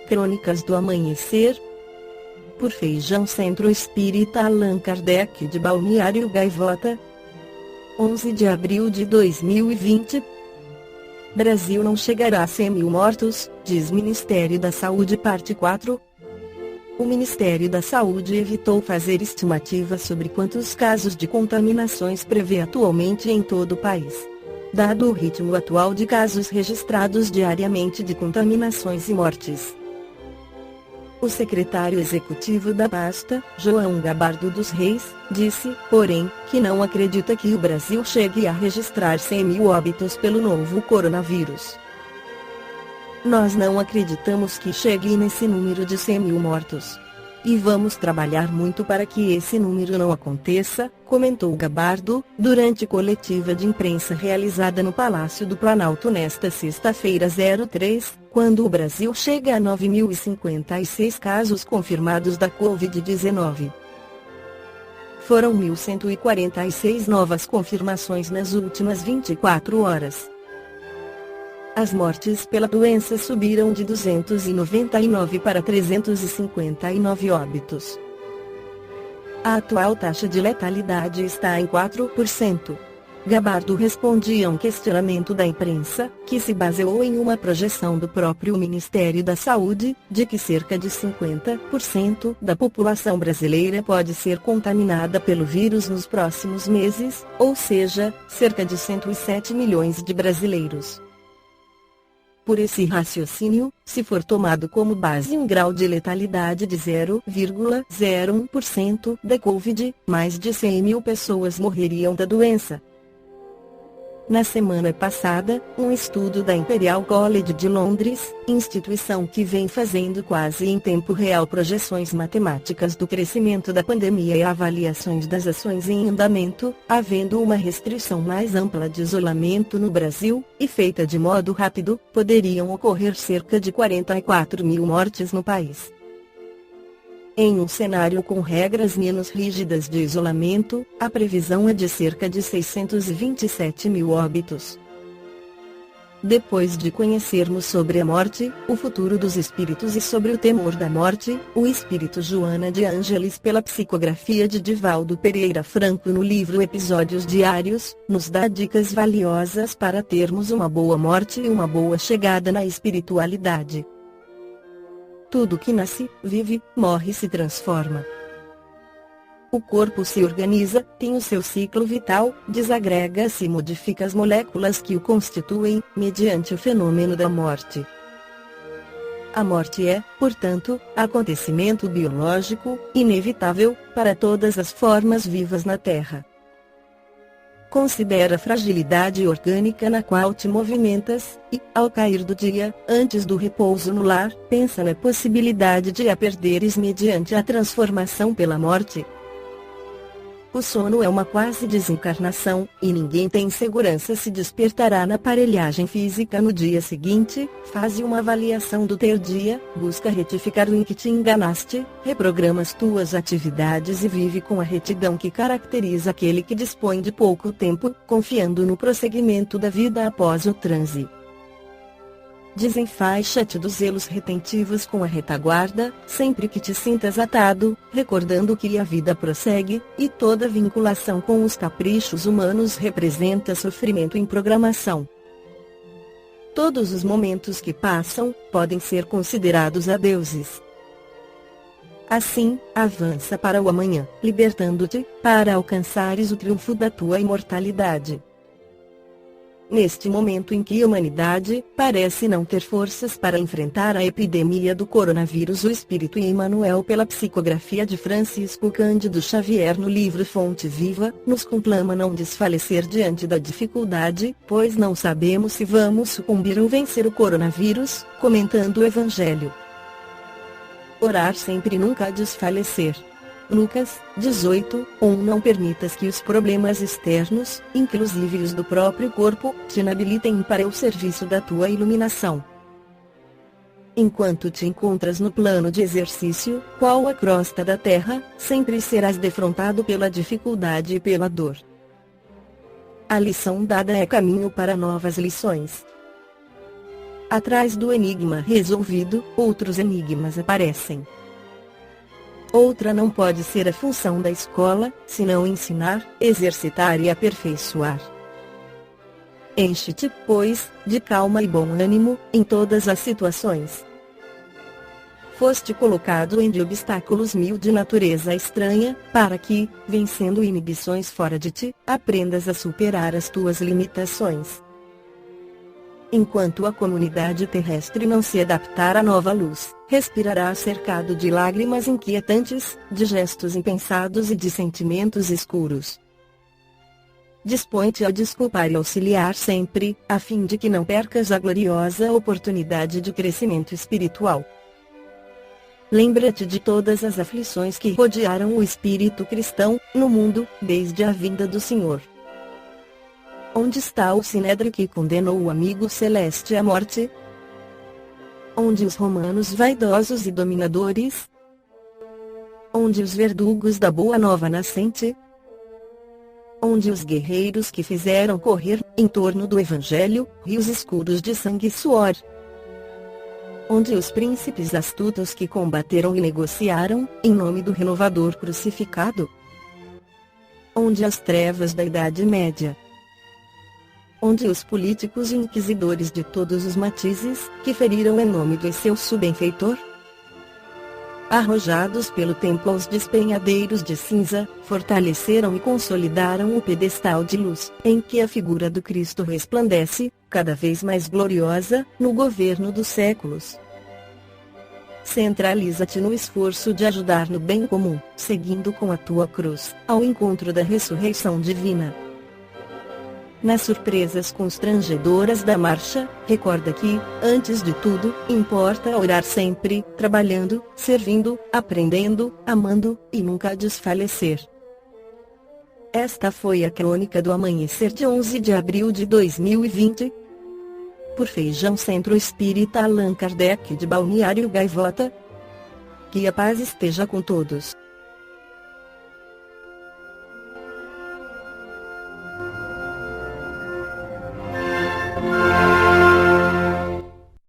Crônicas do Amanhecer, por Feijão Centro Espírita Allan Kardec de Balneário Gaivota, 11 de abril de 2020. Brasil não chegará a 100.000 mortos, diz Ministério da Saúde. Parte 4. O Ministério da Saúde evitou fazer estimativas sobre quantos casos de contaminações prevê atualmente em todo o país. Dado o ritmo atual de casos registrados diariamente de contaminações e mortes. O secretário executivo da pasta, João Gabardo dos Reis, disse, porém, que não acredita que o Brasil chegue a registrar 100.000 óbitos pelo novo coronavírus. Nós não acreditamos que chegue nesse número de 100.000 mortos. E vamos trabalhar muito para que esse número não aconteça, comentou Gabardo, durante coletiva de imprensa realizada no Palácio do Planalto nesta sexta-feira 03, quando o Brasil chega a 9.056 casos confirmados da Covid-19. Foram 1.146 novas confirmações nas últimas 24 horas. As mortes pela doença subiram de 299 para 359 óbitos. A atual taxa de letalidade está em 4%. Gabardo respondia a um questionamento da imprensa, que se baseou em uma projeção do próprio Ministério da Saúde, de que cerca de 50% da população brasileira pode ser contaminada pelo vírus nos próximos meses, ou seja, cerca de 107 milhões de brasileiros. Por esse raciocínio, se for tomado como base um grau de letalidade de 0,01% da Covid, mais de 100.000 pessoas morreriam da doença. Na semana passada, um estudo da Imperial College de Londres, instituição que vem fazendo quase em tempo real projeções matemáticas do crescimento da pandemia e avaliações das ações em andamento, havendo uma restrição mais ampla de isolamento no Brasil, e feita de modo rápido, poderiam ocorrer cerca de 44.000 mortes no país. Em um cenário com regras menos rígidas de isolamento, a previsão é de cerca de 627.000 óbitos. Depois de conhecermos sobre a morte, o futuro dos espíritos e sobre o temor da morte, o espírito Joana de Ângeles, pela psicografia de Divaldo Pereira Franco no livro Episódios Diários, nos dá dicas valiosas para termos uma boa morte e uma boa chegada na espiritualidade. Tudo que nasce, vive, morre e se transforma. O corpo se organiza, tem o seu ciclo vital, desagrega-se e modifica as moléculas que o constituem, mediante o fenômeno da morte. A morte é, portanto, acontecimento biológico, inevitável, para todas as formas vivas na Terra. Considera a fragilidade orgânica na qual te movimentas, e, ao cair do dia, antes do repouso no lar, pensa na possibilidade de a perderes mediante a transformação pela morte. O sono é uma quase desencarnação, e ninguém tem segurança se despertará na aparelhagem física no dia seguinte. Faze uma avaliação do teu dia, busca retificar o em que te enganaste, reprograma as tuas atividades e vive com a retidão que caracteriza aquele que dispõe de pouco tempo, confiando no prosseguimento da vida após o transe. Desenfaixa-te dos zelos retentivos com a retaguarda, sempre que te sintas atado, recordando que a vida prossegue, e toda vinculação com os caprichos humanos representa sofrimento em programação. Todos os momentos que passam, podem ser considerados adeuses. Assim, avança para o amanhã, libertando-te, para alcançares o triunfo da tua imortalidade. Neste momento em que a humanidade parece não ter forças para enfrentar a epidemia do coronavírus, o Espírito Emmanuel, pela psicografia de Francisco Cândido Xavier no livro Fonte Viva, nos conclama não desfalecer diante da dificuldade, pois não sabemos se vamos sucumbir ou vencer o coronavírus, comentando o Evangelho. Orar sempre e nunca desfalecer. Lucas 18:1. Não permitas que os problemas externos, inclusive os do próprio corpo, te inabilitem para o serviço da tua iluminação. Enquanto te encontras no plano de exercício, qual a crosta da terra, sempre serás defrontado pela dificuldade e pela dor. A lição dada é caminho para novas lições. Atrás do enigma resolvido, outros enigmas aparecem. Outra não pode ser a função da escola, senão ensinar, exercitar e aperfeiçoar. Enche-te, pois, de calma e bom ânimo, em todas as situações. Foste colocado entre obstáculos mil de natureza estranha, para que, vencendo inibições fora de ti, aprendas a superar as tuas limitações. Enquanto a comunidade terrestre não se adaptar à nova luz, respirará cercado de lágrimas inquietantes, de gestos impensados e de sentimentos escuros. Dispõe-te a desculpar e auxiliar sempre, a fim de que não percas a gloriosa oportunidade de crescimento espiritual. Lembra-te de todas as aflições que rodearam o espírito cristão, no mundo, desde a vinda do Senhor. Onde está o Sinédrio que condenou o amigo celeste à morte? Onde os romanos vaidosos e dominadores? Onde os verdugos da boa nova nascente? Onde os guerreiros que fizeram correr, em torno do Evangelho, rios escuros de sangue e suor? Onde os príncipes astutos que combateram e negociaram, em nome do renovador crucificado? Onde as trevas da Idade Média? Onde os políticos e inquisidores de todos os matizes, que feriram em nome do seu benfeitor? Arrojados pelo tempo aos despenhadeiros de cinza, fortaleceram e consolidaram o pedestal de luz, em que a figura do Cristo resplandece, cada vez mais gloriosa, no governo dos séculos. Centraliza-te no esforço de ajudar no bem comum, seguindo com a tua cruz, ao encontro da ressurreição divina. Nas surpresas constrangedoras da marcha, recorda que, antes de tudo, importa orar sempre, trabalhando, servindo, aprendendo, amando, e nunca desfalecer. Esta foi a crônica do amanhecer de 11 de abril de 2020. Por Feijão Centro Espírita Allan Kardec de Balneário Gaivota. Que a paz esteja com todos.